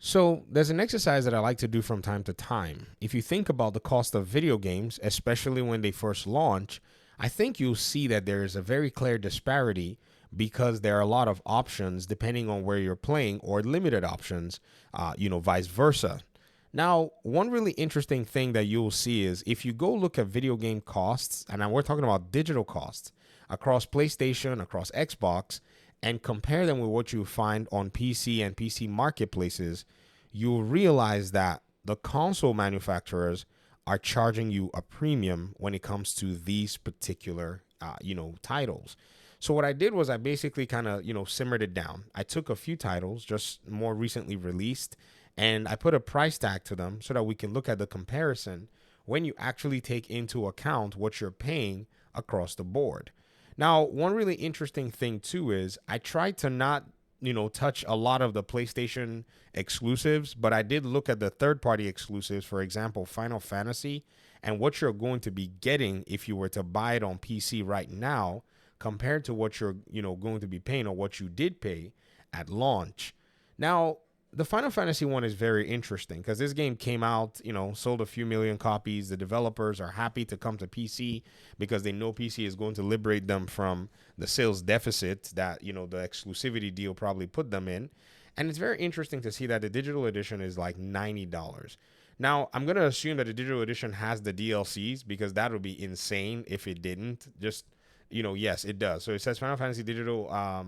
So there's an exercise that I like to do from time to time. If you think about the cost of video games, especially when they first launch, I think you'll see that there is a very clear disparity because there are a lot of options depending on where you're playing or limited options, vice versa. Now, one really interesting thing that you'll see is if you go look at video game costs, and we're talking about digital costs across PlayStation, across Xbox, and compare them with what you find on PC and PC marketplaces, you'll realize that the console manufacturers are charging you a premium when it comes to these particular, titles. So what I did was I basically kind of, simmered it down. I took a few titles just more recently released and I put a price tag to them so that we can look at the comparison when you actually take into account what you're paying across the board. Now, one really interesting thing too is I tried to not, touch a lot of the PlayStation exclusives, but I did look at the third-party exclusives, for example, Final Fantasy, and what you're going to be getting if you were to buy it on PC right now compared to what you're, going to be paying or what you did pay at launch. Now, the Final Fantasy one is very interesting because this game came out, sold a few million copies. The developers are happy to come to PC because they know PC is going to liberate them from the sales deficit that, the exclusivity deal probably put them in. And it's very interesting to see that the digital edition is like $90. Now, I'm going to assume that the digital edition has the DLCs because that would be insane if it didn't. Just, yes, it does. So it says Final Fantasy Digital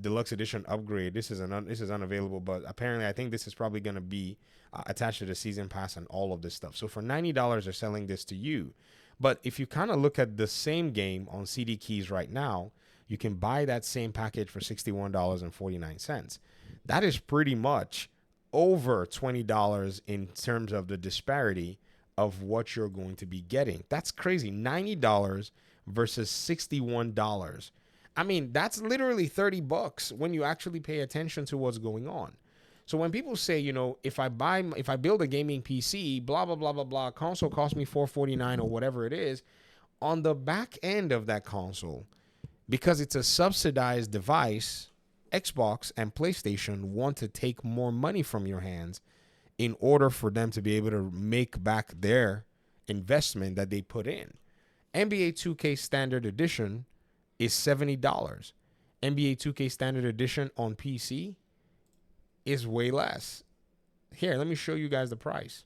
deluxe edition upgrade. This is unavailable, but apparently I think this is probably going to be attached to the season pass and all of this stuff. So for $90 they're selling this to you. But if you kind of look at the same game on CD keys right now, you can buy that same package for $61.49. That is pretty much over $20 in terms of the disparity of what you're going to be getting. That's crazy. $90 versus $61. I mean, that's literally $30 when you actually pay attention to what's going on. So when people say, if I build a gaming PC, blah, blah, blah, blah, blah, console costs me $449 or whatever it is, on the back end of that console, because it's a subsidized device, Xbox and PlayStation want to take more money from your hands in order for them to be able to make back their investment that they put in. NBA 2K Standard Edition is $70. NBA 2K Standard Edition on PC is way less. Here, let me show you guys the price.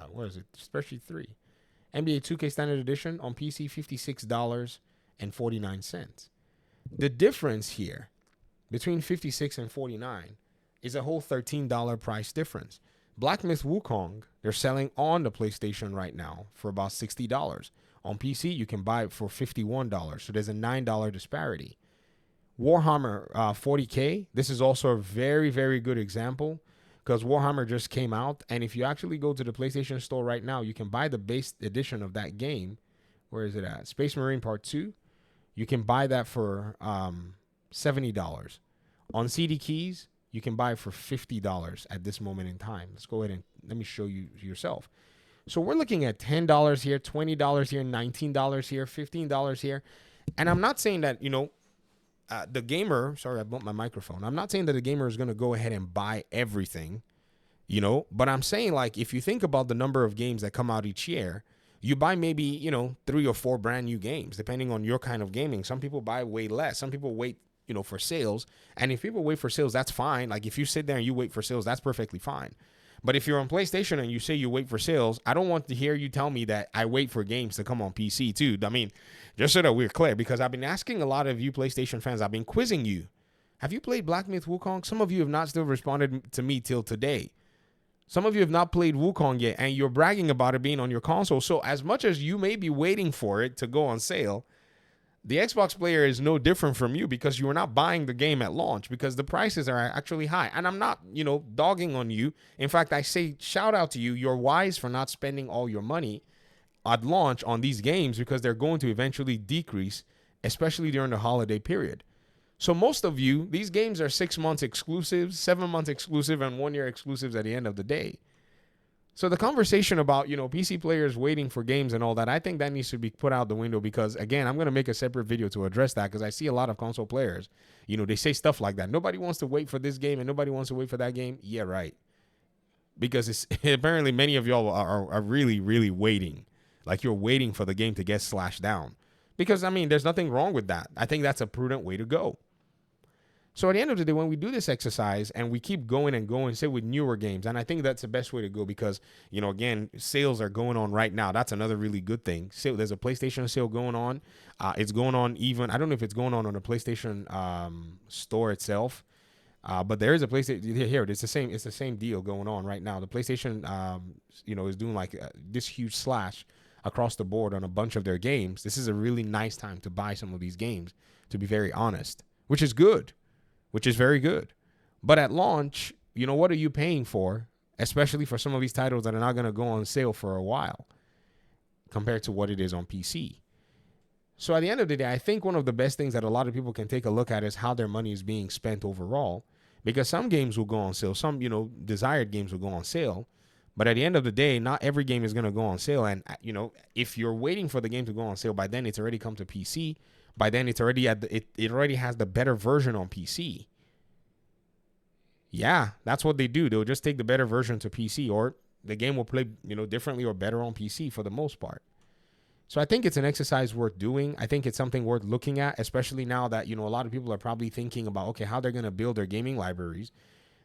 What is it? Spreadsheet 3. NBA 2K Standard Edition on PC, $56.49. The difference here between 56 and 49 is a whole $13 price difference. Black Myth Wukong, they're selling on the PlayStation right now for about $60. On PC, you can buy it for $51. So there's a $9 disparity. Warhammer 40K, this is also a very, very good example because Warhammer just came out. And if you actually go to the PlayStation Store right now, you can buy the base edition of that game. Where is it at? Space Marine Part 2. You can buy that for $70. On CD keys, you can buy it for $50 at this moment in time. Let's go ahead and let me show you yourself. So we're looking at $10 here, $20 here, $19 here, $15 here. And I'm not saying that, the gamer, sorry, I bumped my microphone. I'm not saying that the gamer is going to go ahead and buy everything, but I'm saying like if you think about the number of games that come out each year, you buy maybe, 3 or 4 brand new games, depending on your kind of gaming. Some people buy way less. Some people wait, for sales. And if people wait for sales, that's fine. Like if you sit there and you wait for sales, that's perfectly fine. But if you're on PlayStation and you say you wait for sales, I don't want to hear you tell me that I wait for games to come on PC too. I mean, just so that we're clear, because I've been asking a lot of you PlayStation fans, I've been quizzing you. Have you played Black Myth Wukong? Some of you have not still responded to me till today. Some of you have not played Wukong yet, and you're bragging about it being on your console. So as much as you may be waiting for it to go on sale, the Xbox player is no different from you because you are not buying the game at launch because the prices are actually high. And I'm not, dogging on you. In fact, I say shout out to you. You're wise for not spending all your money at launch on these games because they're going to eventually decrease, especially during the holiday period. So most of you, these games are 6 months exclusives, 7 month exclusive, and 1 year exclusives at the end of the day. So the conversation about, PC players waiting for games and all that, I think that needs to be put out the window because, again, I'm going to make a separate video to address that because I see a lot of console players, they say stuff like that. Nobody wants to wait for this game and nobody wants to wait for that game. Yeah, right. Because it's apparently many of y'all are really, really waiting. Like you're waiting for the game to get slashed down. Because, there's nothing wrong with that. I think that's a prudent way to go. So at the end of the day, when we do this exercise and we keep going and going, say with newer games, and I think that's the best way to go because, again, sales are going on right now. That's another really good thing. So there's a PlayStation sale going on. It's going on even, I don't know if it's going on the PlayStation store itself, but there is a PlayStation here. It's the same deal going on right now. The PlayStation, is doing like this huge slash across the board on a bunch of their games. This is a really nice time to buy some of these games, to be very honest, which is good. Which is very good. But at launch, what are you paying for, especially for some of these titles that are not going to go on sale for a while compared to what it is on PC? So at the end of the day, I think one of the best things that a lot of people can take a look at is how their money is being spent overall, because some games will go on sale. Some, desired games will go on sale. But at the end of the day, not every game is going to go on sale. And, if you're waiting for the game to go on sale, by then it's already come to PC. By then, it's already it already has the better version on PC. Yeah, that's what they do. They'll just take the better version to PC, or the game will play, differently or better on PC for the most part. So I think it's an exercise worth doing. I think it's something worth looking at, especially now that, a lot of people are probably thinking about, okay, how they're going to build their gaming libraries.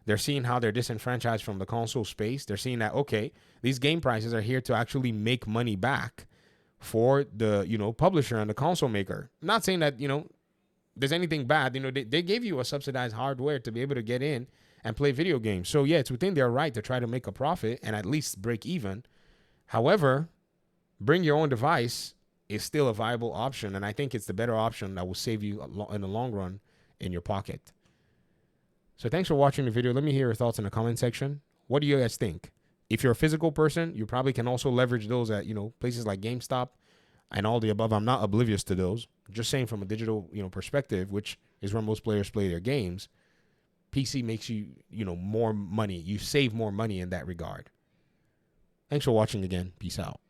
They're seeing how they're disenfranchised from the console space. They're seeing that, okay, these game prices are here to actually make money back for the, publisher and the console maker. I'm not saying that, there's anything bad. They gave you a subsidized hardware to be able to get in and play video games. So yeah, it's within their right to try to make a profit and at least break even. However, bring your own device is still a viable option. And I think it's the better option that will save you in the long run in your pocket. So thanks for watching the video. Let me hear your thoughts in the comment section. What do you guys think? If you're a physical person, you probably can also leverage those at, places like GameStop and all the above. I'm not oblivious to those. Just saying from a digital, perspective, which is where most players play their games, PC makes you, more money. You save more money in that regard. Thanks for watching again. Peace out.